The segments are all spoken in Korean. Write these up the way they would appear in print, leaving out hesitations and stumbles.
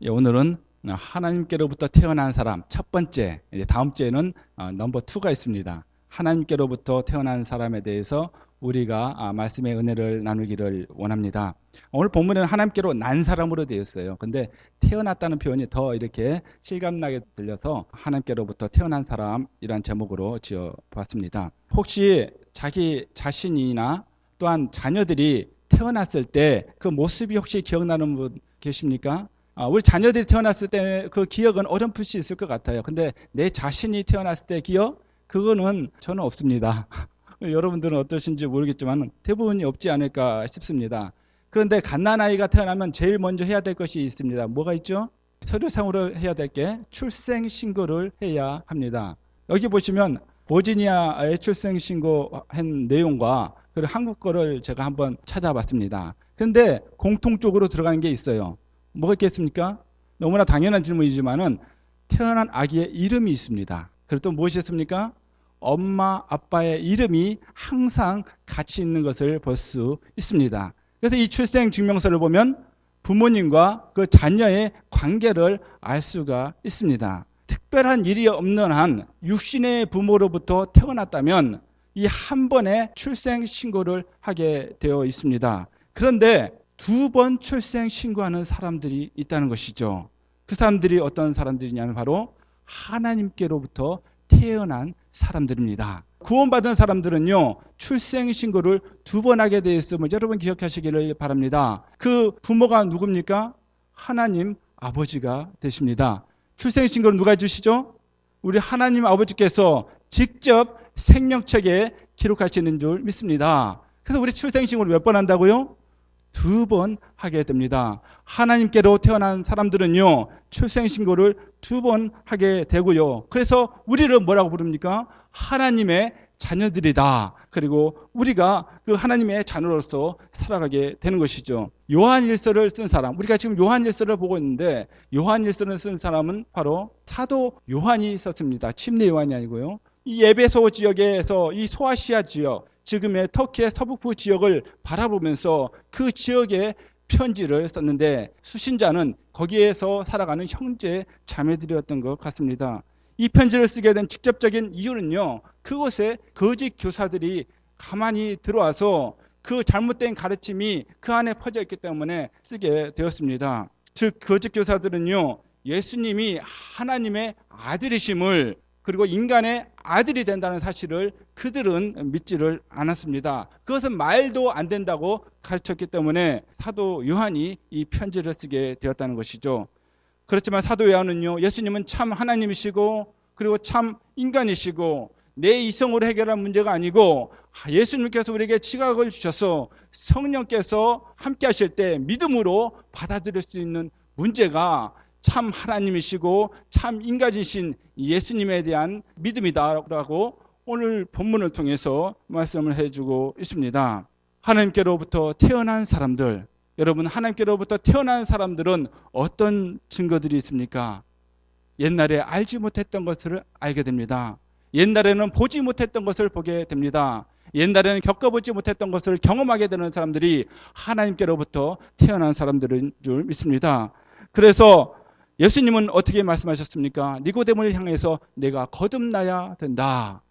예, 오늘은 하나님께로부터 태어난 사람 첫 번째, 이제 다음 주에는 넘버 2가 있습니다. 하나님께로부터 태어난 사람에 대해서 우리가 말씀의 은혜를 나누기를 원합니다. 오늘 본문에는 하나님께로 난 사람으로 되어 있어요. 근데 태어났다는 표현이 더 이렇게 실감나게 들려서 하나님께로부터 태어난 사람이란 제목으로 지어 보았습니다. 혹시 자기 자신이나 또한 자녀들이 태어났을 때 그 모습이 혹시 기억나는 분 계십니까? 우리 자녀들이 태어났을 때 그 기억은 어렴풋이 있을 것 같아요. 근데 내 자신이 태어났을 때 기억? 그거는 저는 없습니다. 여러분들은 어떠신지 모르겠지만 대부분이 없지 않을까 싶습니다. 그런데 갓난아이가 태어나면 제일 먼저 해야 될 것이 있습니다. 뭐가 있죠? 서류상으로 해야 될 게 출생신고를 해야 합니다. 여기 보시면 버지니아의 출생신고한 내용과 그리고 한국 거를 제가 한번 찾아봤습니다. 그런데 공통적으로 들어가는 게 있어요. 뭐가 있겠습니까? 너무나 당연한 질문이지만은 태어난 아기의 이름이 있습니다. 그리고 또 무엇이 있습니까? 엄마, 아빠의 이름이 항상 같이 있는 것을 볼 수 있습니다. 그래서 이 출생증명서를 보면 부모님과 그 자녀의 관계를 알 수가 있습니다. 특별한 일이 없는 한 육신의 부모로부터 태어났다면 이 한 번에 출생신고를 하게 되어 있습니다. 그런데 2번 출생신고하는 사람들이 있다는 것이죠. 그 사람들이 어떤 사람들이냐면 바로 하나님께로부터 태어난 사람들입니다. 구원받은 사람들은요, 출생신고를 2번 하게 되어 있음을 여러분 기억하시기를 바랍니다. 그 부모가 누굽니까? 하나님 아버지가 되십니다. 출생신고를 누가 해주시죠? 우리 하나님 아버지께서 직접 생명책에 기록하시는 줄 믿습니다. 그래서 우리 출생신고를 몇 번 한다고요? 2번 하게 됩니다. 하나님께로 태어난 사람들은요, 출생신고를 2번 하게 되고요. 그래서 우리를 뭐라고 부릅니까? 하나님의 자녀들이다. 그리고 우리가 그 하나님의 자녀로서 살아가게 되는 것이죠. 요한일서를 쓴 사람, 우리가 지금 요한일서를 보고 있는데 요한일서를 쓴 사람은 바로 사도 요한이 썼습니다. 침례 요한이 아니고요. 이 에베소 지역에서 이 소아시아 지역, 지금의 터키의 서북부 지역을 바라보면서 그 지역에 편지를 썼는데 수신자는 거기에서 살아가는 형제 자매들이었던 것 같습니다. 이 편지를 쓰게 된 직접적인 이유는요, 그곳에 거짓 교사들이 가만히 들어와서 그 잘못된 가르침이 그 안에 퍼져 있기 때문에 쓰게 되었습니다. 즉 거짓 교사들은요, 예수님이 하나님의 아들이심을, 그리고 인간의 아들이 된다는 사실을 그들은 믿지를 않았습니다. 그것은 말도 안 된다고 가르쳤기 때문에 사도 요한이 이 편지를 쓰게 되었다는 것이죠. 그렇지만 사도 요한은요, 예수님은 참 하나님이시고 그리고 참 인간이시고 내 이성으로 해결할 문제가 아니고 예수님께서 우리에게 지각을 주셔서 성령께서 함께 하실 때 믿음으로 받아들일 수 있는 문제가 참 하나님이시고 참 인간이신 예수님에 대한 믿음이다라고 오늘 본문을 통해서 말씀을 해주고 있습니다. 하나님께로부터 태어난 사람들, 여러분, 하나님께로부터 태어난 사람들은 어떤 증거들이 있습니까? 옛날에 알지 못했던 것을 알게 됩니다. 옛날에는 보지 못했던 것을 보게 됩니다. 옛날에는 겪어보지 못했던 것을 경험하게 되는 사람들이 하나님께로부터 태어난 사람들인 줄 믿습니다. 그래서 예수님은 어떻게 말씀하셨습니까? 니고데모를 향해서 내가 거듭나야 된다.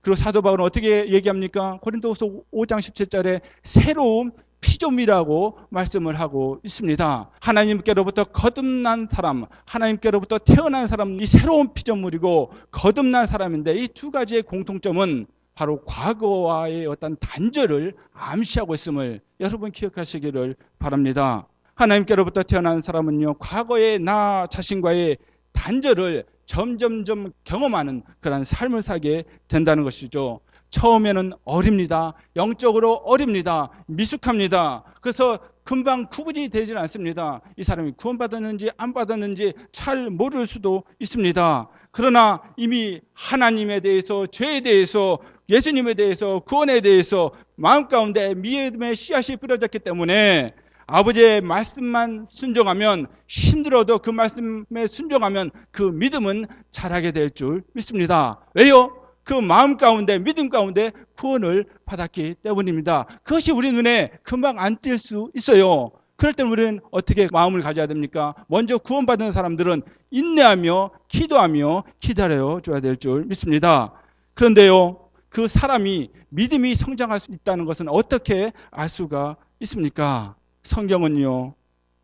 그리고 사도 바울은 어떻게 얘기합니까? 고린도후서 5장 17절에 새로운 피조물이라고 말씀을 하고 있습니다. 하나님께로부터 거듭난 사람, 하나님께로부터 태어난 사람, 이 새로운 피조물이고 거듭난 사람인데 이 2가지의 공통점은 바로 과거와의 어떤 단절을 암시하고 있음을 여러분 기억하시기를 바랍니다. 하나님께로부터 태어난 사람은요, 과거의 나 자신과의 단절을 점점점 경험하는 그런 삶을 살게 된다는 것이죠. 처음에는 어립니다. 영적으로 어립니다. 미숙합니다. 그래서 금방 구분이 되질 않습니다. 이 사람이 구원받았는지 안 받았는지 잘 모를 수도 있습니다. 그러나 이미 하나님에 대해서, 죄에 대해서, 예수님에 대해서, 구원에 대해서 마음 가운데 믿음의 씨앗이 뿌려졌기 때문에 아버지의 말씀만 순종하면, 힘들어도 그 말씀에 순종하면 그 믿음은 자라게 될 줄 믿습니다. 왜요? 그 마음 가운데, 믿음 가운데 구원을 받았기 때문입니다. 그것이 우리 눈에 금방 안 띌 수 있어요. 그럴 때 우리는 어떻게 마음을 가져야 됩니까? 먼저 구원받은 사람들은 인내하며 기도하며 기다려 줘야 될 줄 믿습니다. 그런데요, 그 사람이 믿음이 성장할 수 있다는 것은 어떻게 알 수가 있습니까? 성경은요,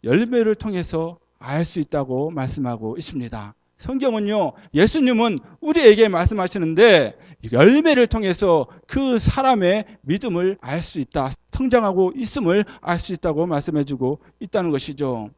열매를 통해서 알 수 있다고 말씀하고 있습니다. 성경은요, 예수님은 우리에게 말씀하시는데 열매를 통해서 그 사람의 믿음을 알 수 있다, 성장하고 있음을 알 수 있다고 말씀해주고 있다는 것이죠.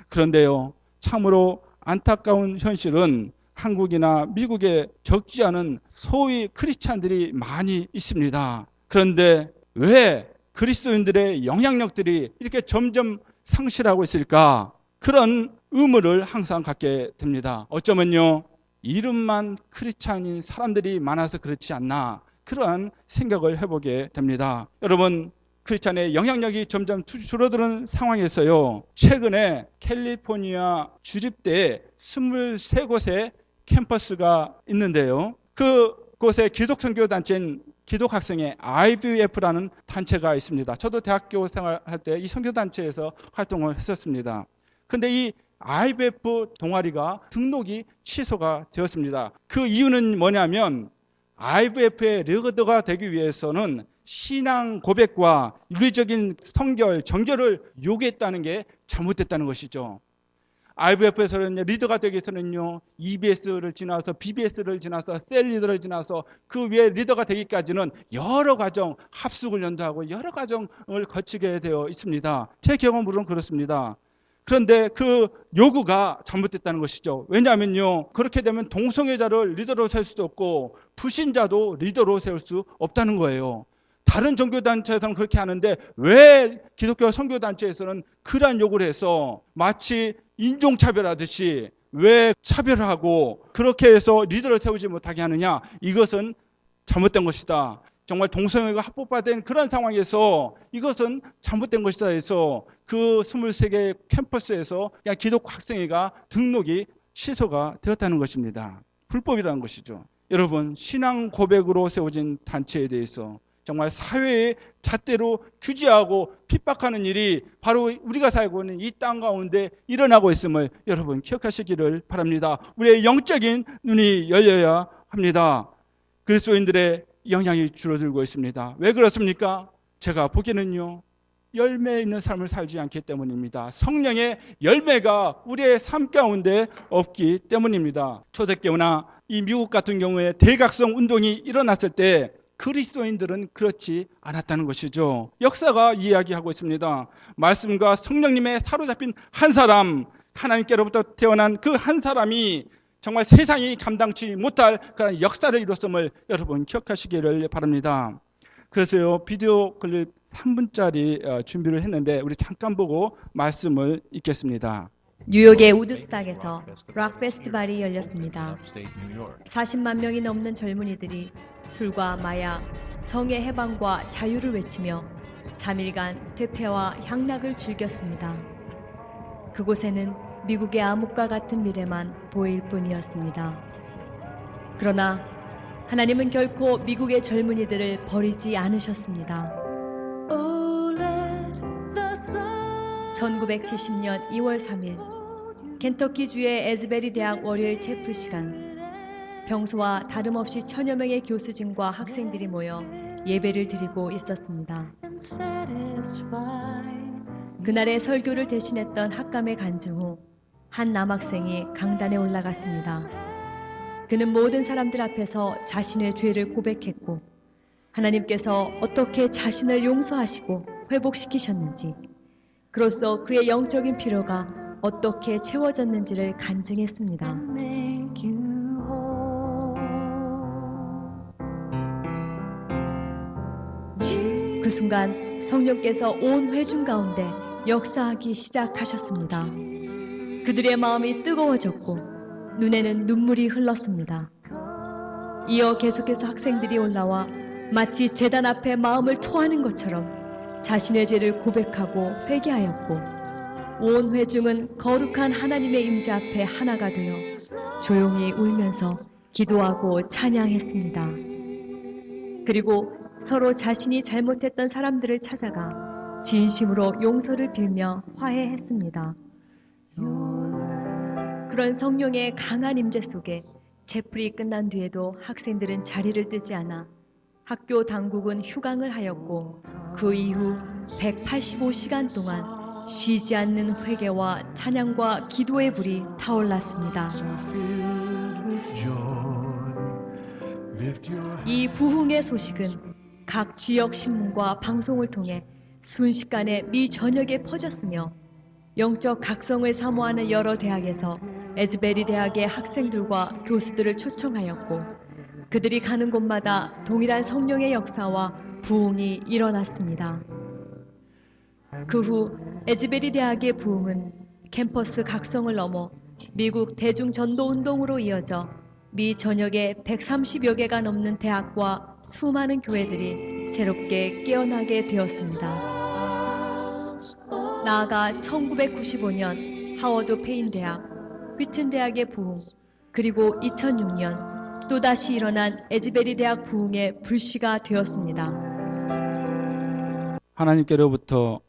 그런데요, 참으로 안타까운 현실은 한국이나 미국에 적지 않은 소위 크리스찬들이 많이 있습니다. 그런데 왜 그리스도인들의 영향력들이 이렇게 점점 상실하고 있을까? 그런 의문을 항상 갖게 됩니다. 어쩌면요, 이름만 크리스찬인 사람들이 많아서 그렇지 않나, 그러한 생각을 해보게 됩니다. 여러분, 크리스찬의 영향력이 점점 줄어드는 상황에서요, 최근에 캘리포니아 주립대에 23곳의 캠퍼스가 있는데요, 그곳에 기독선교단체인 기독학생의 IVF라는 단체가 있습니다. 저도 대학교 생활할 때 이 선교단체에서 활동을 했었습니다. 근데 이 IVF 동아리가 등록이 취소가 되었습니다. 그 이유는 뭐냐면 IVF의 리더가 되기 위해서는 신앙 고백과 윤리적인 성결, 정결을 요구했다는 게 잘못됐다는 것이죠. IVF에서는 리더가 되기 위해서는요, EBS를 지나서 BBS를 지나서 셀 리더를 지나서 그 위에 리더가 되기까지는 여러 과정, 합숙훈련도 하고 여러 과정을 거치게 되어 있습니다. 제 경험으로는 그렇습니다. 그런데 그 요구가 잘못됐다는 것이죠. 왜냐하면요, 그렇게 되면 동성애자를 리더로 세울 수도 없고 불신자도 리더로 세울 수 없다는 거예요. 다른 종교단체에서는 그렇게 하는데 왜 기독교 선교단체에서는 그러한 요구를 해서 마치 인종차별하듯이 왜 차별하고 그렇게 해서 리더를 세우지 못하게 하느냐? 이것은 잘못된 것이다. 정말 동성애가 합법화된 그런 상황에서 이것은 잘못된 것이다 해서 그 23개 캠퍼스에서 그냥 기독 학생회가 등록이 취소가 되었다는 것입니다. 불법이라는 것이죠. 여러분, 신앙 고백으로 세워진 단체에 대해서 정말 사회의 잣대로 규제하고 핍박하는 일이 바로 우리가 살고 있는 이 땅 가운데 일어나고 있음을 여러분 기억하시기를 바랍니다. 우리의 영적인 눈이 열려야 합니다. 그리스도인들의 영향이 줄어들고 있습니다. 왜 그렇습니까? 제가 보기에는요, 열매 있는 삶을 살지 않기 때문입니다. 성령의 열매가 우리의 삶 가운데 없기 때문입니다. 초대교회나 이 미국 같은 경우에 대각성 운동이 일어났을 때 그리스도인들은 그렇지 않았다는 것이죠. 역사가 이야기하고 있습니다. 말씀과 성령님에 사로잡힌 한 사람, 하나님께로부터 태어난 그 한 사람이 정말 세상이 감당치 못할 그런 역사를 이뤘음을 여러분 기억하시기를 바랍니다. 그래서요, 비디오 클립 3분짜리 준비를 했는데 우리 잠깐 보고 말씀을 읽겠습니다. 뉴욕의 우드스탁에서 락 페스티벌이 열렸습니다. 40만 명이 넘는 젊은이들이 술과 마약, 성의 해방과 자유를 외치며 3일간 퇴폐와 향락을 즐겼습니다. 그곳에는 미국의 암흑과 같은 미래만 보일 뿐이었습니다. 그러나 하나님은 결코 미국의 젊은이들을 버리지 않으셨습니다. 1970년 2월 3일 켄터키주의 에즈베리 대학 월요일 체프 시간, 평소와 다름없이 천여 명의 교수진과 학생들이 모여 예배를 드리고 있었습니다. 그날의 설교를 대신했던 학감의 간증 후 한 남학생이 강단에 올라갔습니다. 그는 모든 사람들 앞에서 자신의 죄를 고백했고 하나님께서 어떻게 자신을 용서하시고 회복시키셨는지, 그로써 그의 영적인 필요가 어떻게 채워졌는지를 간증했습니다. 그 순간 성령께서 온 회중 가운데 역사하기 시작하셨습니다. 그들의 마음이 뜨거워졌고 눈에는 눈물이 흘렀습니다. 이어 계속해서 학생들이 올라와 마치 제단 앞에 마음을 토하는 것처럼 자신의 죄를 고백하고 회개하였고, 온 회중은 거룩한 하나님의 임재 앞에 하나가 되어 조용히 울면서 기도하고 찬양했습니다. 그리고 서로 자신이 잘못했던 사람들을 찾아가 진심으로 용서를 빌며 화해했습니다. 그런 성령의 강한 임재 속에 채플이 끝난 뒤에도 학생들은 자리를 뜨지 않아 학교 당국은 휴강을 하였고 그 이후 185시간 동안 쉬지 않는 회개와 찬양과 기도의 불이 타올랐습니다. 이 부흥의 소식은 각 지역 신문과 방송을 통해 순식간에 미 전역에 퍼졌으며 영적 각성을 사모하는 여러 대학에서 에즈베리 대학의 학생들과 교수들을 초청하였고 그들이 가는 곳마다 동일한 성령의 역사와 부흥이 일어났습니다. 그 후 에즈베리 대학의 부흥은 캠퍼스 각성을 넘어 미국 대중전도운동으로 이어져 미 전역의 130여 개가 넘는 대학과 수많은 교회들이 새롭게 깨어나게 되었습니다. 나아가 1995년 하워드 페인 대학, 휘튼 대학의 부흥, 그리고 2006년 또다시 일어난 에즈베리 대학 부흥의 불씨가 되었습니다. 하나님께로부터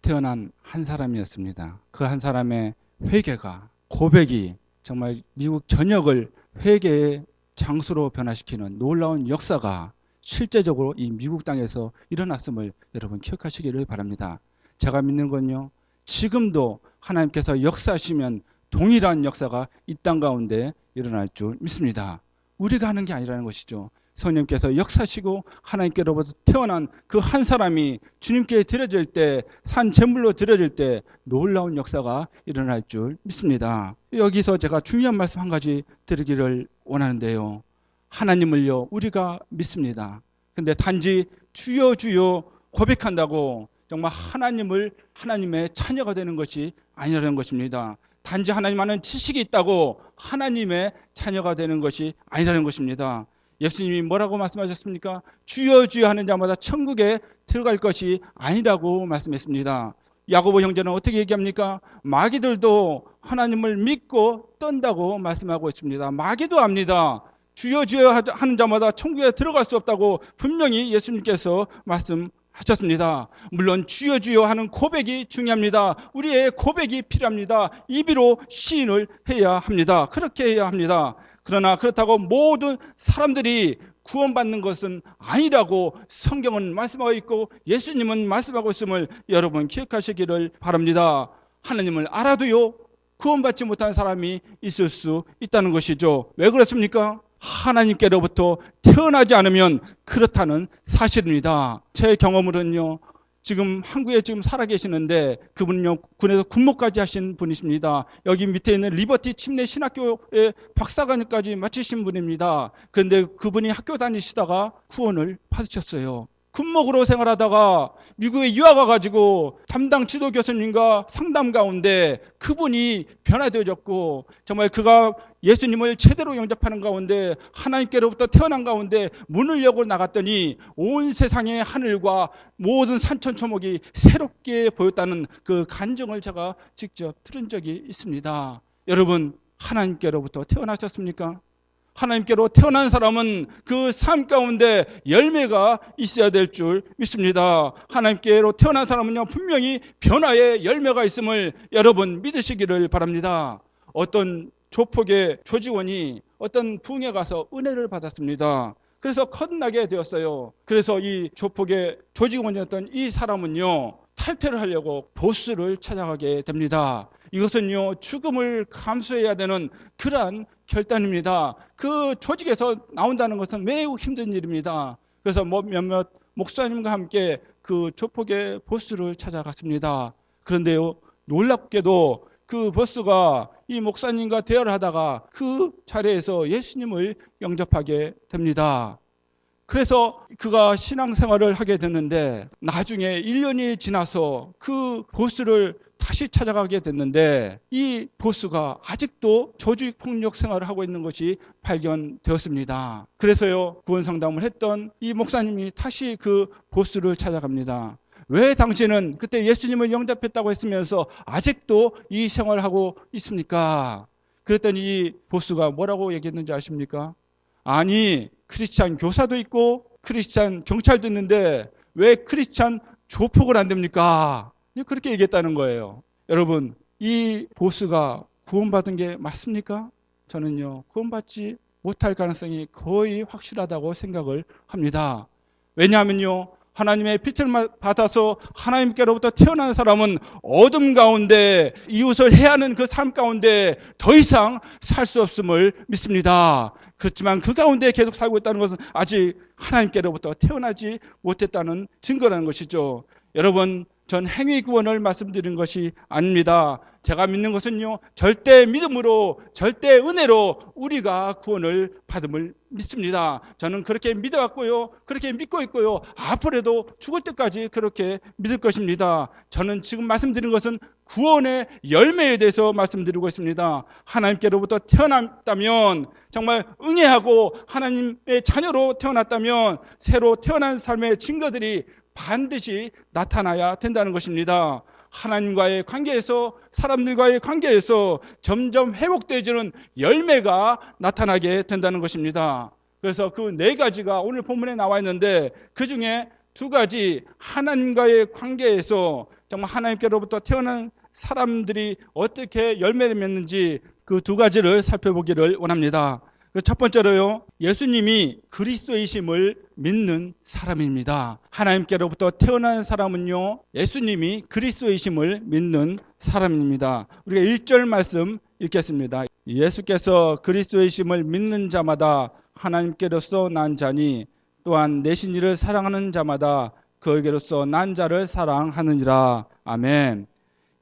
태어난 한 사람이었습니다. 그 한 사람의 회개가, 고백이 정말 미국 전역을 회개의 장소로 변화시키는 놀라운 역사가 실제적으로 이 미국 땅에서 일어났음을 여러분 기억하시기를 바랍니다. 제가 믿는 건요, 지금도 하나님께서 역사하시면 동일한 역사가 이 땅 가운데 일어날 줄 믿습니다. 우리가 하는 게 아니라는 것이죠. 성령께서 역사시고 하나님께로부터 태어난 그 한 사람이 주님께 드려질 때, 산 제물로 드려질 때 놀라운 역사가 일어날 줄 믿습니다. 여기서 제가 중요한 말씀 한 가지 드리기를 원하는데요, 하나님을요 우리가 믿습니다. 근데 단지 주여 주여 고백한다고 정말 하나님의 자녀가 되는 것이 아니라는 것입니다. 단지 하나님 아는 지식이 있다고 하나님의 자녀가 되는 것이 아니라는 것입니다. 예수님이 뭐라고 말씀하셨습니까? 주여 주여 하는 자마다 천국에 들어갈 것이 아니라고 말씀했습니다. 야고보 형제는 어떻게 얘기합니까? 마귀들도 하나님을 믿고 떤다고 말씀하고 있습니다. 마귀도 압니다. 주여 주여 하는 자마다 천국에 들어갈 수 없다고 분명히 예수님께서 말씀하셨습니다. 물론 주여 주여 하는 고백이 중요합니다. 우리의 고백이 필요합니다. 입으로 시인을 해야 합니다. 그렇게 해야 합니다. 그러나 그렇다고 모든 사람들이 구원받는 것은 아니라고 성경은 말씀하고 있고 예수님은 말씀하고 있음을 여러분 기억하시기를 바랍니다. 하나님을 알아도요 구원받지 못한 사람이 있을 수 있다는 것이죠. 왜 그렇습니까? 하나님께로부터 태어나지 않으면 그렇다는 사실입니다. 제 경험으로는요, 지금 한국에 지금 살아계시는데 그분은요 군에서 군목까지 하신 분이십니다. 여기 밑에 있는 리버티 침례 신학교의 박사과정까지 마치신 분입니다. 그런데 그분이 학교 다니시다가 구원을 받으셨어요. 군목으로 생활하다가 미국에 유학 와가지고 담당 지도 교수님과 상담 가운데 그분이 변화되어졌고, 정말 그가 예수님을 제대로 영접하는 가운데 하나님께로부터 태어난 가운데 문을 열고 나갔더니 온 세상의 하늘과 모든 산천초목이 새롭게 보였다는 그 간증을 제가 직접 들은 적이 있습니다. 여러분, 하나님께로부터 태어나셨습니까? 하나님께로 태어난 사람은 그 삶 가운데 열매가 있어야 될 줄 믿습니다. 하나님께로 태어난 사람은요 분명히 변화의 열매가 있음을 여러분 믿으시기를 바랍니다. 어떤 조폭의 조직원이 어떤 부흥에 가서 은혜를 받았습니다. 그래서 거듭나게 되었어요. 그래서 이 조폭의 조직원이었던 이 사람은요 탈퇴를 하려고 보스를 찾아가게 됩니다. 이것은요 죽음을 감수해야 되는 그러한 결단입니다. 그 조직에서 나온다는 것은 매우 힘든 일입니다. 그래서 몇몇 목사님과 함께 그 조폭의 보스를 찾아갔습니다. 그런데요 놀랍게도 그 보스가 이 목사님과 대화를 하다가 그 자리에서 예수님을 영접하게 됩니다. 그래서 그가 신앙생활을 하게 됐는데 나중에 1년이 지나서 그 보스를 다시 찾아가게 됐는데 이 보스가 아직도 조직폭력 생활을 하고 있는 것이 발견되었습니다. 그래서요 구원상담을 했던 이 목사님이 다시 그 보스를 찾아갑니다. 왜 당신은 그때 예수님을 영접했다고 했으면서 아직도 이 생활을 하고 있습니까? 그랬더니 이 보스가 뭐라고 얘기했는지 아십니까? 아니 크리스찬 교사도 있고 크리스찬 경찰도 있는데 왜 크리스찬 조폭은 안 됩니까? 그렇게 얘기했다는 거예요. 여러분, 이 보스가 구원받은 게 맞습니까? 저는요, 구원받지 못할 가능성이 거의 확실하다고 생각을 합니다. 왜냐하면요, 하나님의 빛을 받아서 하나님께로부터 태어난 사람은 어둠 가운데 이웃을 해하는 그 삶 가운데 더 이상 살 수 없음을 믿습니다. 그렇지만 그 가운데 계속 살고 있다는 것은 아직 하나님께로부터 태어나지 못했다는 증거라는 것이죠. 여러분, 전 행위 구원을 말씀드린 것이 아닙니다. 제가 믿는 것은요, 절대 믿음으로, 절대 은혜로 우리가 구원을 받음을 믿습니다. 저는 그렇게 믿어왔고요, 그렇게 믿고 있고요, 앞으로도 죽을 때까지 그렇게 믿을 것입니다. 저는 지금 말씀드린 것은 구원의 열매에 대해서 말씀드리고 있습니다. 하나님께로부터 태어났다면, 정말 응애하고 하나님의 자녀로 태어났다면 새로 태어난 삶의 증거들이 반드시 나타나야 된다는 것입니다. 하나님과의 관계에서, 사람들과의 관계에서 점점 회복되어지는 열매가 나타나게 된다는 것입니다. 그래서 그 네 가지가 오늘 본문에 나와 있는데, 그 중에 두 가지, 하나님과의 관계에서 정말 하나님께로부터 태어난 사람들이 어떻게 열매를 맺는지 그 두 가지를 살펴보기를 원합니다. 첫 번째로요, 예수님이 그리스도이심을 믿는 사람입니다. 하나님께로부터 태어난 사람은요, 예수님이 그리스도이심을 믿는 사람입니다. 우리가 1절 말씀 읽겠습니다. 예수께서 그리스도이심을 믿는 자마다 하나님께로서 난 자니 또한 내신 이를 사랑하는 자마다 그에게로서 난 자를 사랑하느니라. 아멘.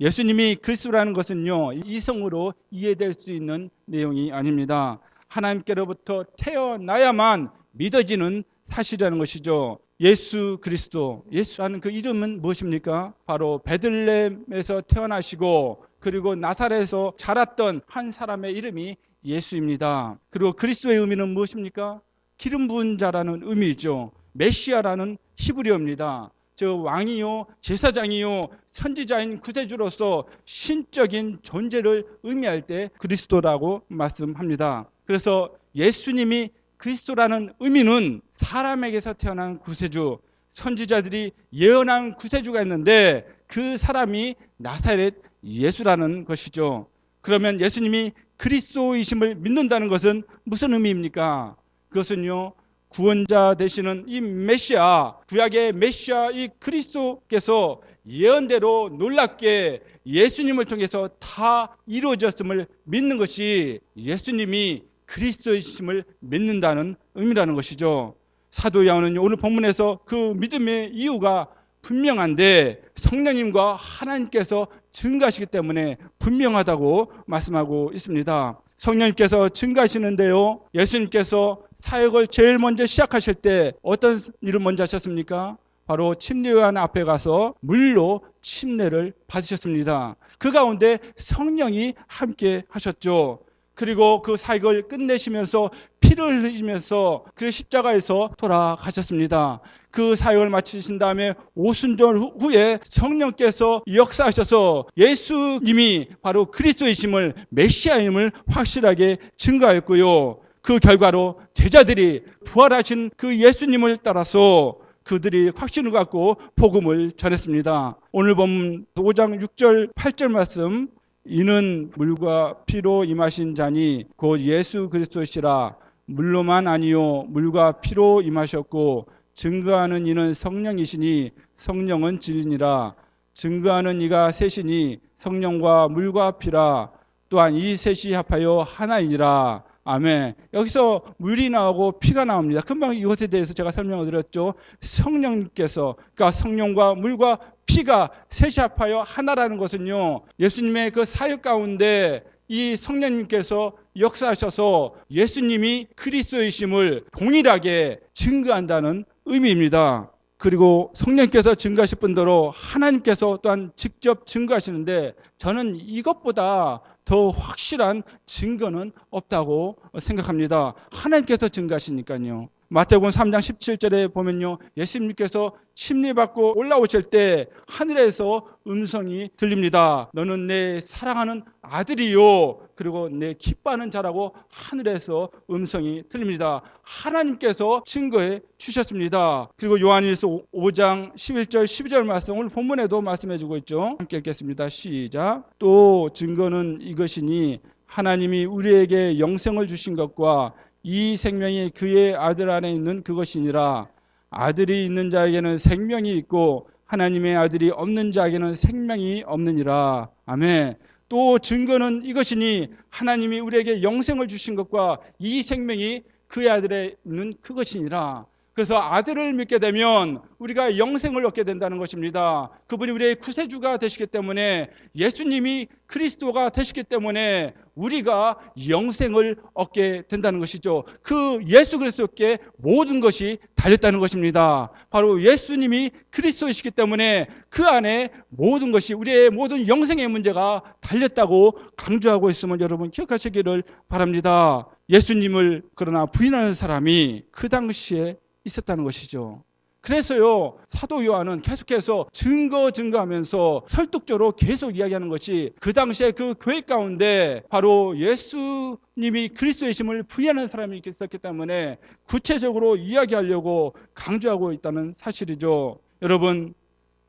예수님이 그리스도라는 것은요, 이성으로 이해될 수 있는 내용이 아닙니다. 하나님께로부터 태어나야만 믿어지는 사실이라는 것이죠. 예수 그리스도, 예수라는 그 이름은 무엇입니까? 바로 베들레헴에서 태어나시고 그리고 나사렛에서 자랐던 한 사람의 이름이 예수입니다. 그리고 그리스도의 의미는 무엇입니까? 기름 부은 자라는 의미죠. 메시아라는 히브리어입니다. 저 왕이요, 제사장이요, 선지자인 구세주로서 신적인 존재를 의미할 때 그리스도라고 말씀합니다. 그래서 예수님이 그리스도라는 의미는 사람에게서 태어난 구세주, 선지자들이 예언한 구세주가 있는데 그 사람이 나사렛 예수라는 것이죠. 그러면 예수님이 그리스도이심을 믿는다는 것은 무슨 의미입니까? 그것은요, 구원자 되시는 이 메시아, 구약의 메시아 이 그리스도께서 예언대로 놀랍게 예수님을 통해서 다 이루어졌음을 믿는 것이 예수님이 그리스도이심을 믿는다는 의미라는 것이죠. 사도 요한은 오늘 본문에서 그 믿음의 이유가 분명한데 성령님과 하나님께서 증가하시기 때문에 분명하다고 말씀하고 있습니다. 성령님께서 증가하시는데요, 예수님께서 사역을 제일 먼저 시작하실 때 어떤 일을 먼저 하셨습니까? 바로 침례요한 앞에 가서 물로 침례를 받으셨습니다. 그 가운데 성령이 함께 하셨죠. 그리고 그 사역을 끝내시면서 피를 흘리시면서 그 십자가에서 돌아가셨습니다. 그 사역을 마치신 다음에 오순절 후에 성령께서 역사하셔서 예수님이 바로 그리스도이심을, 메시아임을 확실하게 증거하였고요. 그 결과로 제자들이 부활하신 그 예수님을 따라서 그들이 확신을 갖고 복음을 전했습니다. 오늘 본문 5장 6절 8절 말씀, 이는 물과 피로 임하신 자니 곧 예수 그리스도시라. 물로만 아니요 물과 피로 임하셨고 증거하는 이는 성령이시니 성령은 진리니라. 증거하는 이가 셋이니 성령과 물과 피라. 또한 이 셋이 합하여 하나이니라. 아멘. 여기서 물이 나오고 피가 나옵니다. 금방 이것에 대해서 제가 설명을 드렸죠. 성령님께서, 그러니까 성령과 물과 피가 셋이 합하여 하나라는 것은요, 예수님의 그 사역 가운데 이 성령님께서 역사하셔서 예수님이 그리스도이심을 동일하게 증거한다는 의미입니다. 그리고 성령께서 증거하실 뿐더러 하나님께서 또한 직접 증거하시는데 저는 이것보다 더 확실한 증거는 없다고 생각합니다. 하나님께서 증거하시니까요. 마태복음 3장 17절에 보면요, 예수님께서 침례받고 올라오실 때 하늘에서 음성이 들립니다. 너는 내 사랑하는 아들이요, 그리고 내 기뻐하는 자라고 하늘에서 음성이 들립니다. 하나님께서 증거해 주셨습니다. 그리고 요한일서 5장 11절 12절 말씀, 오늘 본문에도 말씀해 주고 있죠. 함께 읽겠습니다. 시작. 또 증거는 이것이니 하나님이 우리에게 영생을 주신 것과 이 생명이 그의 아들 안에 있는 그것이니라. 아들이 있는 자에게는 생명이 있고 하나님의 아들이 없는 자에게는 생명이 없느니라. 아멘. 또 증거는 이것이니 하나님이 우리에게 영생을 주신 것과 이 생명이 그의 아들에 있는 그것이니라. 그래서 아들을 믿게 되면 우리가 영생을 얻게 된다는 것입니다. 그분이 우리의 구세주가 되시기 때문에, 예수님이 그리스도가 되시기 때문에 우리가 영생을 얻게 된다는 것이죠. 그 예수 그리스도께 모든 것이 달렸다는 것입니다. 바로 예수님이 그리스도이시기 때문에 그 안에 모든 것이, 우리의 모든 영생의 문제가 달렸다고 강조하고 있음을 여러분 기억하시기를 바랍니다. 예수님을 그러나 부인하는 사람이 그 당시에 있었다는 것이죠. 그래서요, 사도 요한은 계속해서 증거하면서 설득적으로 계속 이야기하는 것이, 그 당시에 그 교회 가운데 바로 예수님이 그리스도이심을 부인하는 사람이 있었기 때문에 구체적으로 이야기하려고 강조하고 있다는 사실이죠. 여러분,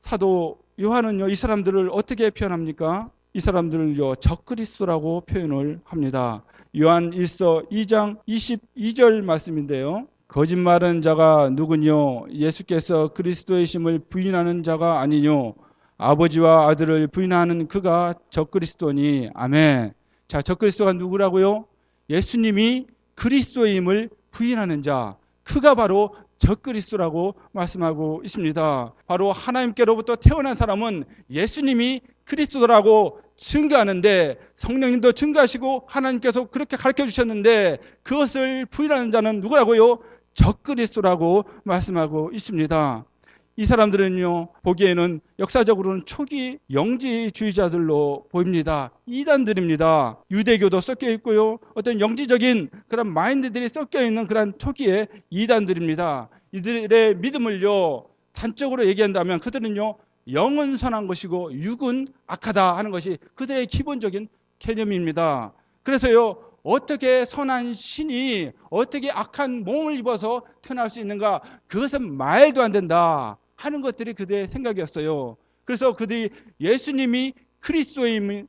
사도 요한은요, 이 사람들을 어떻게 표현합니까? 이 사람들을요, 적그리스도라고 표현을 합니다. 요한 1서 2장 22절 말씀인데요. 거짓말하는 자가 누구뇨? 예수께서 그리스도의 심을 부인하는 자가 아니뇨? 아버지와 아들을 부인하는 그가 적그리스도니. 아멘. 자, 적그리스도가 누구라고요? 예수님이 그리스도임을 부인하는 자, 그가 바로 적그리스도라고 말씀하고 있습니다. 바로 하나님께로부터 태어난 사람은 예수님이 그리스도라고 증거하는데, 성령님도 증거하시고 하나님께서 그렇게 가르쳐 주셨는데, 그것을 부인하는 자는 누구라고요? 적그리스도라고 말씀하고 있습니다. 이 사람들은요, 보기에는 역사적으로는 초기 영지주의자들로 보입니다. 이단들입니다. 유대교도 섞여 있고요, 어떤 영지적인 그런 마인드들이 섞여 있는 그런 초기의 이단들입니다. 이들의 믿음을요, 단적으로 얘기한다면 그들은요, 영은 선한 것이고 육은 악하다 하는 것이 그들의 기본적인 개념입니다. 그래서요, 어떻게 선한 신이 어떻게 악한 몸을 입어서 태어날 수 있는가, 그것은 말도 안 된다 하는 것들이 그들의 생각이었어요. 그래서 그들이 예수님이 그리스도임을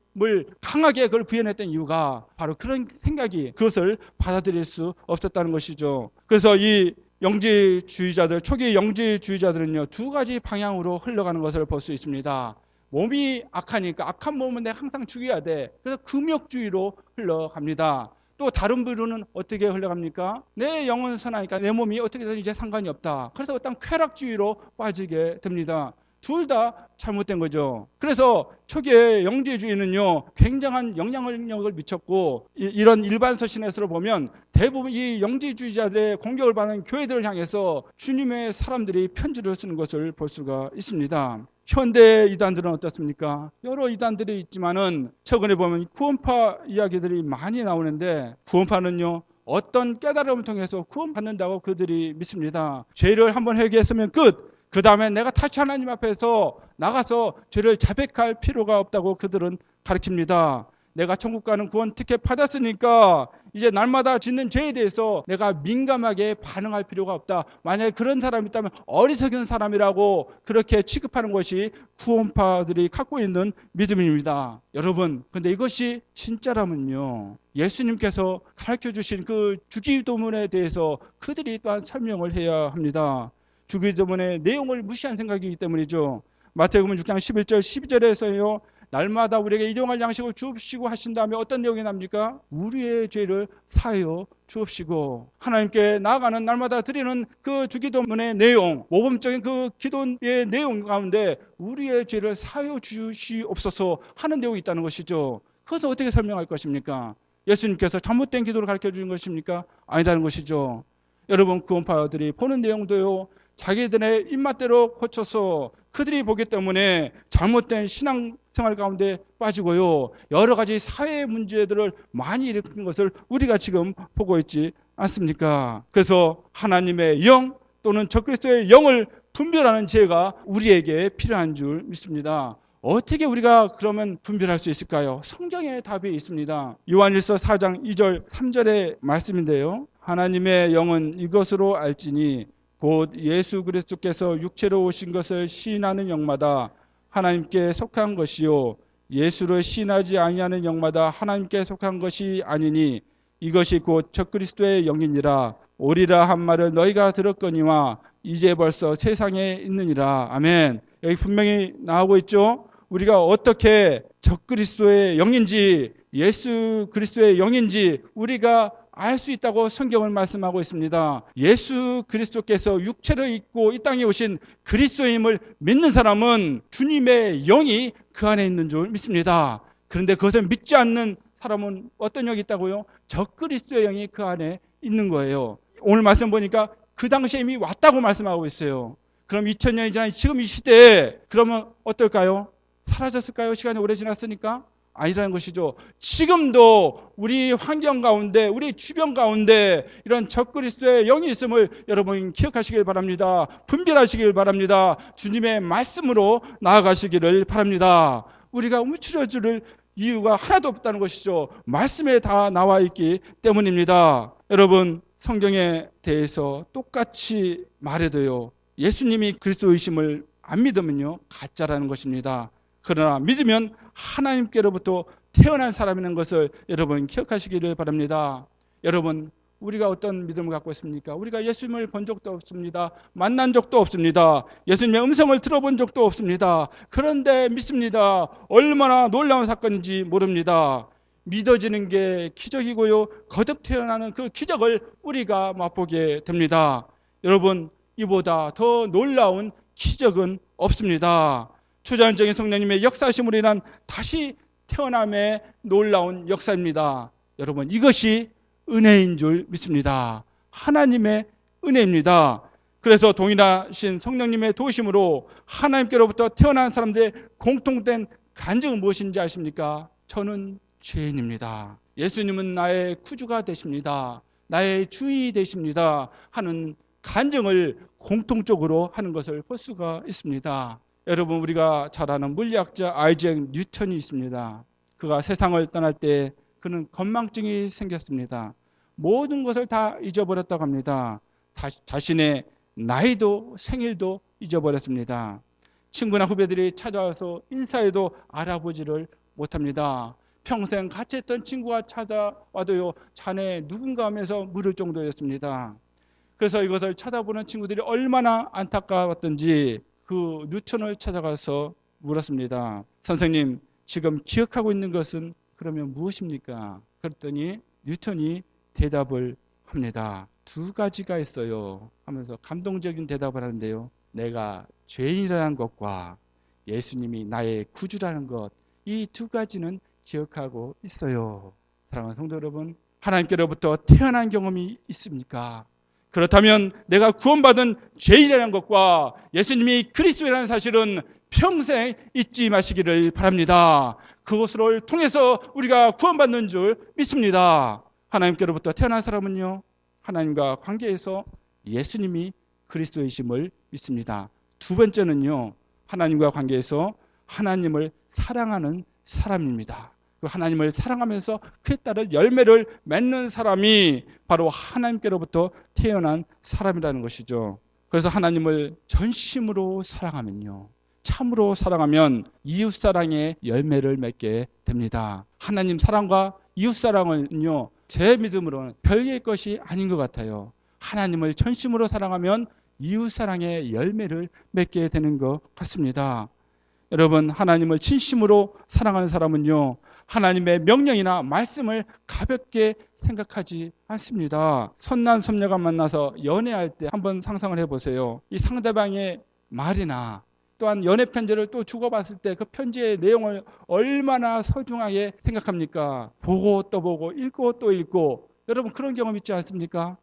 강하게 그걸 부인했던 이유가 바로 그런 생각이, 그것을 받아들일 수 없었다는 것이죠. 그래서 이 영지주의자들, 초기 영지주의자들은요, 두 가지 방향으로 흘러가는 것을 볼 수 있습니다. 몸이 악하니까 악한 몸은 내가 항상 죽여야 돼. 그래서 금욕주의로 흘러갑니다. 또 다른 부류는 어떻게 흘러갑니까? 내 영은 선하니까 내 몸이 어떻게든 이제 상관이 없다. 그래서 어떤 쾌락주의로 빠지게 됩니다. 둘 다 잘못된 거죠. 그래서 초기의 영지주의는요, 굉장한 영향력을 미쳤고, 이런 일반 서신에서 보면 대부분 이 영지주의자들의 공격을 받는 교회들을 향해서 주님의 사람들이 편지를 쓰는 것을 볼 수가 있습니다. 현대 이단들은 어떻습니까? 여러 이단들이 있지만은 최근에 보면 구원파 이야기들이 많이 나오는데, 구원파는요, 어떤 깨달음을 통해서 구원받는다고 그들이 믿습니다. 죄를 한번 회개했으면 끝. 그 다음에 내가 다시 하나님 앞에서 나가서 죄를 자백할 필요가 없다고 그들은 가르칩니다. 내가 천국 가는 구원 티켓 받았으니까 이제 날마다 짓는 죄에 대해서 내가 민감하게 반응할 필요가 없다. 만약에 그런 사람이 있다면 어리석은 사람이라고 그렇게 취급하는 것이 구원파들이 갖고 있는 믿음입니다. 여러분, 근데 이것이 진짜라면요, 예수님께서 가르쳐 주신 그 주기도문에 대해서 그들이 또한 설명을 해야 합니다. 주기도문의 내용을 무시한 생각이기 때문이죠. 마태복음 6장 11절 12절에서요, 날마다 우리에게 일용할 양식을 주옵시고 하신 다음에 어떤 내용이 납니까? 우리의 죄를 사하여 주옵시고. 하나님께 나아가는 날마다 드리는 그 주기도문의 내용, 모범적인 그 기도의 내용 가운데 우리의 죄를 사하여 주시옵소서 하는 내용이 있다는 것이죠. 그것을 어떻게 설명할 것입니까? 예수님께서 잘못된 기도를 가르쳐 주는 것입니까? 아니라는 것이죠. 여러분, 구원파들이 보는 내용도요, 자기들의 입맛대로 고쳐서 그들이 보기 때문에 잘못된 신앙 생활 가운데 빠지고요. 여러 가지 사회 문제들을 많이 일으킨 것을 우리가 지금 보고 있지 않습니까? 그래서 하나님의 영 또는 적그리스도의 영을 분별하는 지혜가 우리에게 필요한 줄 믿습니다. 어떻게 우리가 그러면 분별할 수 있을까요? 성경에 답이 있습니다. 요한일서 4장 2절 3절의 말씀인데요. 하나님의 영은 이것으로 알지니 곧 예수 그리스도께서 육체로 오신 것을 시인하는 영마다 하나님께 속한 것이요 예수를 시인하지 아니하는 영마다 하나님께 속한 것이 아니니 이것이 곧 적그리스도의 영이니라. 오리라 한 말을 너희가 들었거니와 이제 벌써 세상에 있느니라. 아멘. 여기 분명히 나오고 있죠. 우리가 어떻게 적그리스도의 영인지 예수 그리스도의 영인지 우리가 알 수 있다고 성경을 말씀하고 있습니다. 예수 그리스도께서 육체를 입고 이 땅에 오신 그리스도임을 믿는 사람은 주님의 영이 그 안에 있는 줄 믿습니다. 그런데 그것을 믿지 않는 사람은 어떤 영이 있다고요? 적그리스도의 영이 그 안에 있는 거예요. 오늘 말씀 보니까 그 당시에 이미 왔다고 말씀하고 있어요. 그럼 2000년이 지난 지금 이 시대에 그러면 어떨까요? 사라졌을까요? 시간이 오래 지났으니까? 아니라는 것이죠. 지금도 우리 환경 가운데 우리 주변 가운데 이런 적그리스도의 영이 있음을 여러분 기억하시길 바랍니다. 분별하시길 바랍니다. 주님의 말씀으로 나아가시기를 바랍니다. 우리가 움츠려 줄 이유가 하나도 없다는 것이죠. 말씀에 다 나와 있기 때문입니다. 여러분 성경에 대해서 똑같이 말해도요. 예수님이 그리스도이심을 안 믿으면요. 가짜라는 것입니다. 그러나 믿으면 하나님께로부터 태어난 사람이라는 것을 여러분 기억하시기를 바랍니다. 여러분 우리가 어떤 믿음을 갖고 있습니까? 우리가 예수님을 본 적도 없습니다. 만난 적도 없습니다. 예수님의 음성을 들어본 적도 없습니다. 그런데 믿습니다. 얼마나 놀라운 사건인지 모릅니다. 믿어지는 게 기적이고요. 거듭 태어나는 그 기적을 우리가 맛보게 됩니다. 여러분 이보다 더 놀라운 기적은 없습니다. 초자연적인 성령님의 역사하심으로 인한 다시 태어남의 놀라운 역사입니다. 여러분 이것이 은혜인 줄 믿습니다. 하나님의 은혜입니다. 그래서 동일하신 성령님의 도우심으로 하나님께로부터 태어난 사람들의 공통된 간증은 무엇인지 아십니까? 저는 죄인입니다. 예수님은 나의 구주가 되십니다. 나의 주인이 되십니다. 하는 간증을 공통적으로 하는 것을 볼 수가 있습니다. 여러분 우리가 잘 아는 물리학자 아이작 뉴턴이 있습니다. 그가 세상을 떠날 때 그는 건망증이 생겼습니다. 모든 것을 다 잊어버렸다고 합니다. 자신의 나이도 생일도 잊어버렸습니다. 친구나 후배들이 찾아와서 인사해도 알아보지를 못합니다. 평생 같이 했던 친구가 찾아와도요. 자네 누군가 하면서 물을 정도였습니다. 그래서 이것을 쳐다보는 친구들이 얼마나 안타까웠던지 그 뉴턴을 찾아가서 물었습니다. 선생님, 지금 기억하고 있는 것은 그러면 무엇입니까? 그랬더니 뉴턴이 대답을 합니다. 두 가지가 있어요. 하면서 감동적인 대답을 하는데요. 내가 죄인이라는 것과 예수님이 나의 구주라는 것, 이 두 가지는 기억하고 있어요. 사랑하는 성도 여러분, 하나님께로부터 태어난 경험이 있습니까? 그렇다면 내가 구원받은 죄인이라는 것과 예수님이 그리스도라는 사실은 평생 잊지 마시기를 바랍니다. 그것을 통해서 우리가 구원받는 줄 믿습니다. 하나님께로부터 태어난 사람은요, 하나님과 관계에서 예수님이 그리스도이심을 믿습니다. 두 번째는요, 하나님과 관계에서 하나님을 사랑하는 사람입니다. 하나님을 사랑하면서 그에 따른 열매를 맺는 사람이 바로 하나님께로부터 태어난 사람이라는 것이죠. 그래서 하나님을 전심으로 사랑하면요, 참으로 사랑하면 이웃사랑의 열매를 맺게 됩니다. 하나님 사랑과 이웃사랑은요, 제 믿음으로는 별개의 것이 아닌 것 같아요. 하나님을 전심으로 사랑하면 이웃사랑의 열매를 맺게 되는 것 같습니다. 여러분, 하나님을 진심으로 사랑하는 사람은요, 하나님의 명령이나 말씀을 가볍게 생각하지 않습니다. 선남 선녀가 만나서 연애할 때 한번 상상을 해보세요. 이 상대방의 말이나 또한 연애 편지를 또 주고받을 때 그 편지의 내용을 얼마나 소중하게 생각합니까? 보고 또 보고 읽고 또 읽고. 여러분 그런 경험 있지 않습니까?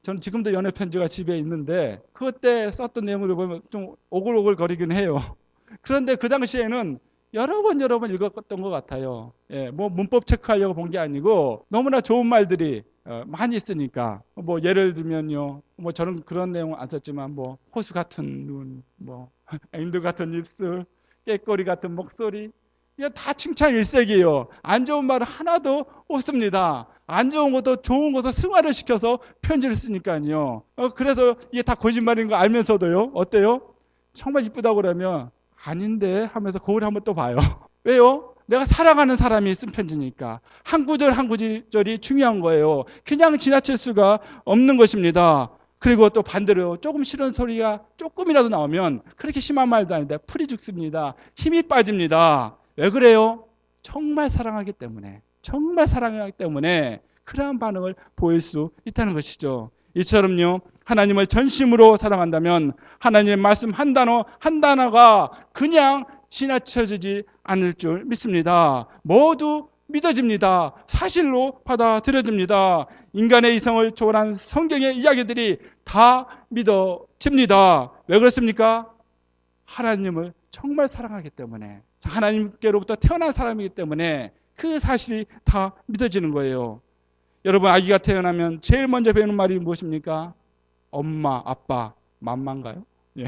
저는 지금도 연애 편지가 집에 있는데 그때 썼던 내용을 보면 좀 오글오글 거리긴 해요. 그런데 그 당시에는 여러 번 읽었던 것 같아요. 예, 뭐 문법 체크하려고 본 게 아니고 너무나 좋은 말들이 많이 있으니까 뭐 예를 들면요, 뭐 저는 그런 내용 안 썼지만 뭐 호수 같은 눈, 뭐 앵두 같은 입술, 깨꼬리 같은 목소리, 이거 다 칭찬 일색이에요. 안 좋은 말 하나도 없습니다. 안 좋은 것도 좋은 것도 승화를 시켜서 편지를 쓰니까요. 그래서 이게 다 거짓말인 거 알면서도요, 어때요? 정말 이쁘다고 그러면 아닌데 하면서 거울에 한번 또 봐요. 왜요? 내가 사랑하는 사람이 쓴 편지니까. 한 구절 한 구절이 중요한 거예요. 그냥 지나칠 수가 없는 것입니다. 그리고 또 반대로 조금 싫은 소리가 조금이라도 나오면 그렇게 심한 말도 아닌데 풀이 죽습니다. 힘이 빠집니다. 왜 그래요? 정말 사랑하기 때문에. 정말 사랑하기 때문에 그러한 반응을 보일 수 있다는 것이죠. 이처럼요, 하나님을 전심으로 사랑한다면 하나님의 말씀 한 단어 한 단어가 그냥 지나쳐지지 않을 줄 믿습니다. 모두 믿어집니다. 사실로 받아들여집니다. 인간의 이성을 초월한 성경의 이야기들이 다 믿어집니다. 왜 그렇습니까? 하나님을 정말 사랑하기 때문에, 하나님께로부터 태어난 사람이기 때문에 그 사실이 다 믿어지는 거예요. 여러분, 아기가 태어나면 제일 먼저 배우는 말이 무엇입니까? 엄마, 아빠, 맘마인가요? 예.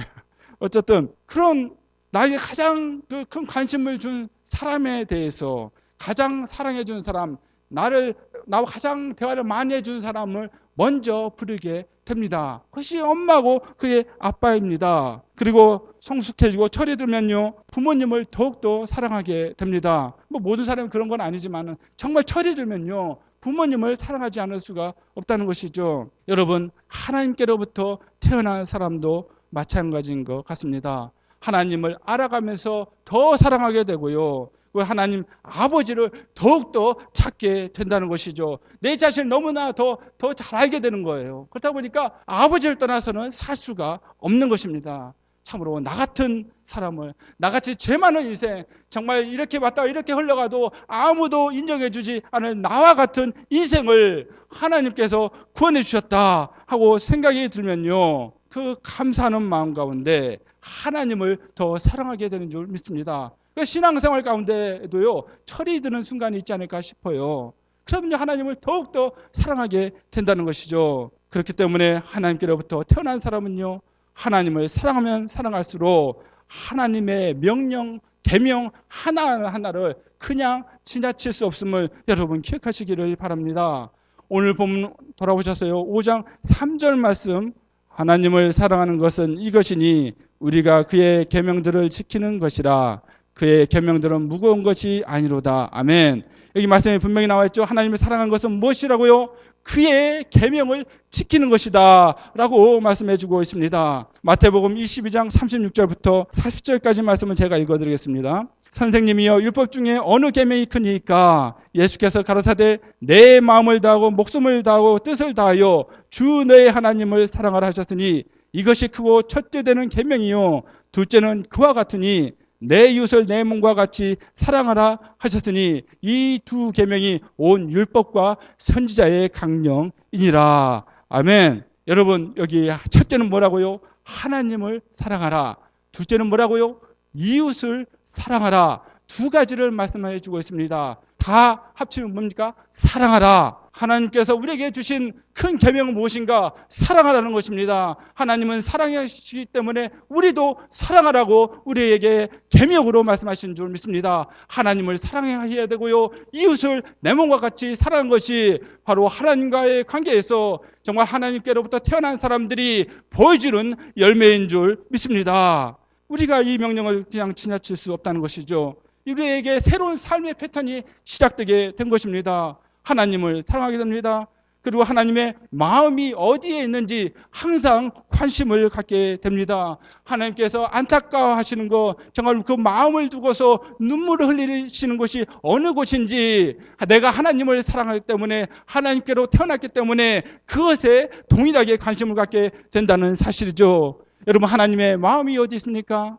어쨌든 그런 나에게 가장 큰 관심을 준 사람에 대해서, 가장 사랑해 준 사람, 나와 가장 대화를 많이 해준 사람을 먼저 부르게 됩니다. 그것이 엄마고 그게 아빠입니다. 그리고 성숙해지고 철이 들면요, 부모님을 더욱더 사랑하게 됩니다. 뭐 모든 사람이 그런 건 아니지만 정말 철이 들면요, 부모님을 사랑하지 않을 수가 없다는 것이죠. 여러분, 하나님께로부터 태어난 사람도 마찬가지인 것 같습니다. 하나님을 알아가면서 더 사랑하게 되고요, 하나님 아버지를 더욱더 찾게 된다는 것이죠. 내 자신을 너무나 더 잘 알게 되는 거예요. 그렇다 보니까 아버지를 떠나서는 살 수가 없는 것입니다. 참으로 나 같은 사람을, 나같이 죄 많은 인생, 정말 이렇게 왔다가 이렇게 흘러가도 아무도 인정해 주지 않을 나와 같은 인생을 하나님께서 구원해 주셨다 하고 생각이 들면요, 그 감사하는 마음 가운데 하나님을 더 사랑하게 되는 줄 믿습니다. 신앙생활 가운데도요, 철이 드는 순간이 있지 않을까 싶어요. 그러면요, 하나님을 더욱더 사랑하게 된다는 것이죠. 그렇기 때문에 하나님께로부터 태어난 사람은요, 하나님을 사랑하면 사랑할수록 하나님의 명령, 계명 하나하나를 그냥 지나칠 수 없음을 여러분 기억하시기를 바랍니다. 오늘 본문 돌아보셨어요. 5장 3절 말씀, 하나님을 사랑하는 것은 이것이니 우리가 그의 계명들을 지키는 것이라. 그의 계명들은 무거운 것이 아니로다. 아멘. 여기 말씀에 분명히 나와 있죠. 하나님을 사랑하는 것은 무엇이라고요? 그의 계명을 지키는 것이다 라고 말씀해 주고 있습니다. 마태복음 22장 36절부터 40절까지 말씀을 제가 읽어드리겠습니다. 선생님이여, 율법 중에 어느 계명이 크니까? 예수께서 가라사대 내 마음을 다하고 목숨을 다하고 뜻을 다하여 주 너의 하나님을 사랑하라 하셨으니 이것이 크고 첫째 되는 계명이요 둘째는 그와 같으니 내 이웃을 내 몸과 같이 사랑하라 하셨으니 이 두 계명이 온 율법과 선지자의 강령이니라. 아멘. 여러분, 여기 첫째는 뭐라고요? 하나님을 사랑하라. 둘째는 뭐라고요? 이웃을 사랑하라. 두 가지를 말씀해 주고 있습니다. 다 합치면 뭡니까? 사랑하라. 하나님께서 우리에게 주신 큰 계명은 무엇인가? 사랑하라는 것입니다. 하나님은 사랑하시기 때문에 우리도 사랑하라고 우리에게 계명으로 말씀하신 줄 믿습니다. 하나님을 사랑해야 되고요, 이웃을 내 몸과 같이 사랑하는 것이 바로 하나님과의 관계에서 정말 하나님께로부터 태어난 사람들이 보여주는 열매인 줄 믿습니다. 우리가 이 명령을 그냥 지나칠 수 없다는 것이죠. 우리에게 새로운 삶의 패턴이 시작되게 된 것입니다. 하나님을 사랑하게 됩니다. 그리고 하나님의 마음이 어디에 있는지 항상 관심을 갖게 됩니다. 하나님께서 안타까워하시는 것, 정말 그 마음을 두고서 눈물을 흘리시는 곳이 어느 곳인지, 내가 하나님을 사랑하기 때문에, 하나님께로 태어났기 때문에 그것에 동일하게 관심을 갖게 된다는 사실이죠. 여러분, 하나님의 마음이 어디 있습니까?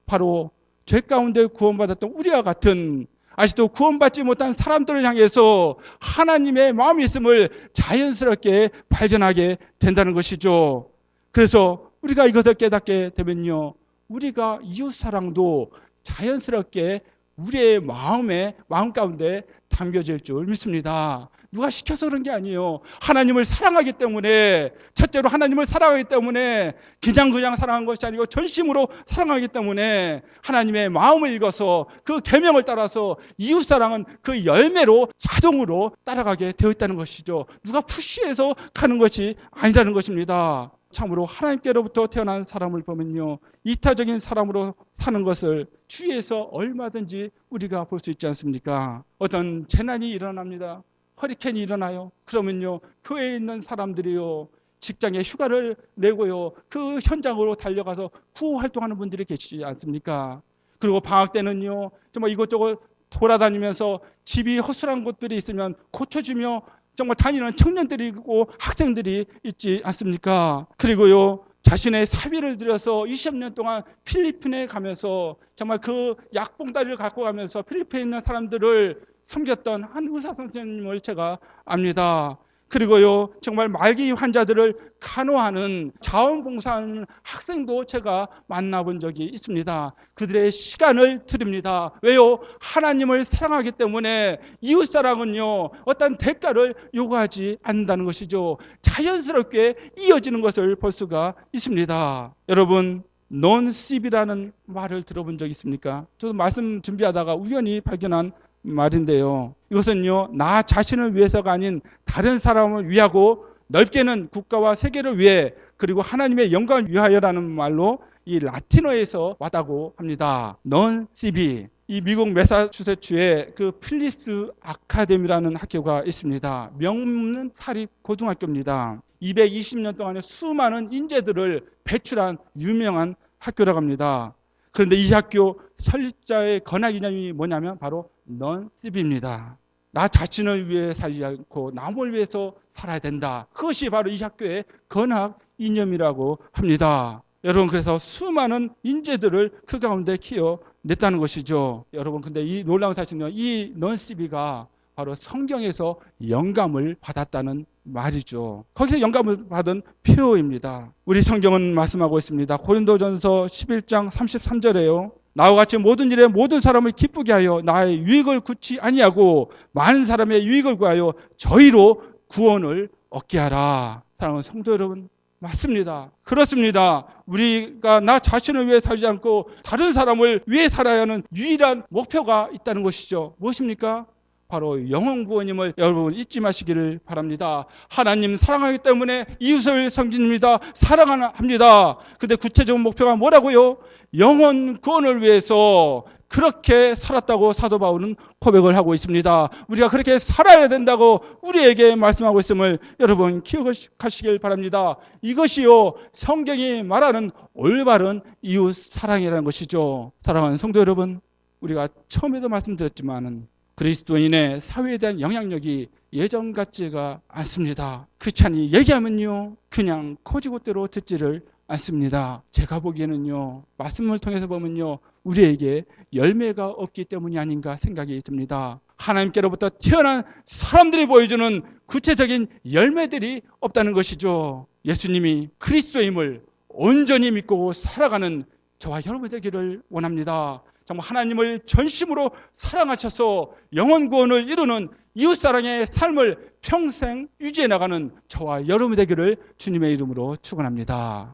바로 죄 가운데 구원받았던 우리와 같은, 아직도 구원받지 못한 사람들을 향해서 하나님의 마음이 있음을 자연스럽게 발견하게 된다는 것이죠. 그래서 우리가 이것을 깨닫게 되면요, 우리가 이웃사랑도 자연스럽게 우리의 마음 가운데 담겨질 줄 믿습니다. 누가 시켜서 그런 게 아니에요. 하나님을 사랑하기 때문에, 첫째로 하나님을 사랑하기 때문에, 그냥 사랑한 것이 아니고 전심으로 사랑하기 때문에 하나님의 마음을 읽어서 그 계명을 따라서 이웃사랑은 그 열매로 자동으로 따라가게 되어 있다는 것이죠. 누가 푸시해서 가는 것이 아니라는 것입니다. 참으로 하나님께로부터 태어난 사람을 보면요, 이타적인 사람으로 사는 것을 주위에서 얼마든지 우리가 볼 수 있지 않습니까? 어떤 재난이 일어납니다. 허리케인이 일어나요. 그러면요, 교회에 있는 사람들이요, 직장에 휴가를 내고요, 그 현장으로 달려가서 구호 활동하는 분들이 계시지 않습니까? 그리고 방학 때는요, 정말 이곳저곳 돌아다니면서 집이 허술한 곳들이 있으면 고쳐주며 정말 다니는 청년들이고 학생들이 있지 않습니까? 그리고요, 자신의 사비를 들여서 20년 동안 필리핀에 가면서 정말 그 약봉다리를 갖고 가면서 필리핀에 있는 사람들을 섬겼던 한 의사 선생님을 제가 압니다. 그리고요, 정말 말기 환자들을 간호하는 자원봉사하는 학생도 제가 만나본 적이 있습니다. 그들의 시간을 드립니다. 왜요? 하나님을 사랑하기 때문에. 이웃사랑은요, 어떤 대가를 요구하지 않는다는 것이죠. 자연스럽게 이어지는 것을 볼 수가 있습니다. 여러분, 논십이라는 말을 들어본 적 있습니까? 저도 말씀 준비하다가 우연히 발견한 말인데요. 이것은요, 나 자신을 위해서가 아닌 다른 사람을 위하고 넓게는 국가와 세계를 위해 그리고 하나님의 영광을 위하여라는 말로 이 라틴어에서 왔다고 합니다. 넌 시비. 이 미국 매사추세츠에 그 필립스 아카데미라는 학교가 있습니다. 명문 사립 고등학교입니다. 220년 동안에 수많은 인재들을 배출한 유명한 학교라고 합니다. 그런데 이 학교 설립자의 건학 이념이 뭐냐면 바로 넌 시비입니다. 나 자신을 위해 살지 않고 남을 위해서 살아야 된다. 그것이 바로 이 학교의 건학 이념이라고 합니다. 여러분, 그래서 수많은 인재들을 그 가운데 키워냈다는 것이죠. 여러분, 근데 이 놀라운 사실은요, 이 넌 시비가 바로 성경에서 영감을 받았다는 말이죠. 거기서 영감을 받은 표입니다. 우리 성경은 말씀하고 있습니다. 고린도전서 11장 33절에요. 나와 같이 모든 일에 모든 사람을 기쁘게 하여 나의 유익을 굳지 아니하고 많은 사람의 유익을 구하여 저희로 구원을 얻게 하라. 사랑하는 성도 여러분, 맞습니다. 그렇습니다. 우리가 나 자신을 위해 살지 않고 다른 사람을 위해 살아야 하는 유일한 목표가 있다는 것이죠. 무엇입니까? 바로 영혼 구원임을 여러분 잊지 마시기를 바랍니다. 하나님 사랑하기 때문에 이웃을 섬깁니다. 사랑합니다. 근데 구체적인 목표가 뭐라고요? 영혼 구원을 위해서 그렇게 살았다고 사도 바울은 고백을 하고 있습니다. 우리가 그렇게 살아야 된다고 우리에게 말씀하고 있음을 여러분 기억하시길 바랍니다. 이것이요, 성경이 말하는 올바른 이웃 사랑이라는 것이죠. 사랑하는 성도 여러분, 우리가 처음에도 말씀드렸지만은 그리스도인의 사회에 대한 영향력이 예전 같지가 않습니다. 크리스찬이 얘기하면요, 그냥 코지고대로 듣지를 않습니다. 제가 보기에는요, 말씀을 통해서 보면요, 우리에게 열매가 없기 때문이 아닌가 생각이 듭니다. 하나님께로부터 태어난 사람들이 보여주는 구체적인 열매들이 없다는 것이죠. 예수님이 그리스도임을 온전히 믿고 살아가는 저와 여러분 되기를 원합니다. 정말 하나님을 전심으로 사랑하셔서 영혼 구원을 이루는 이웃사랑의 삶을 평생 유지해 나가는 저와 여러분 되기를 주님의 이름으로 축원합니다.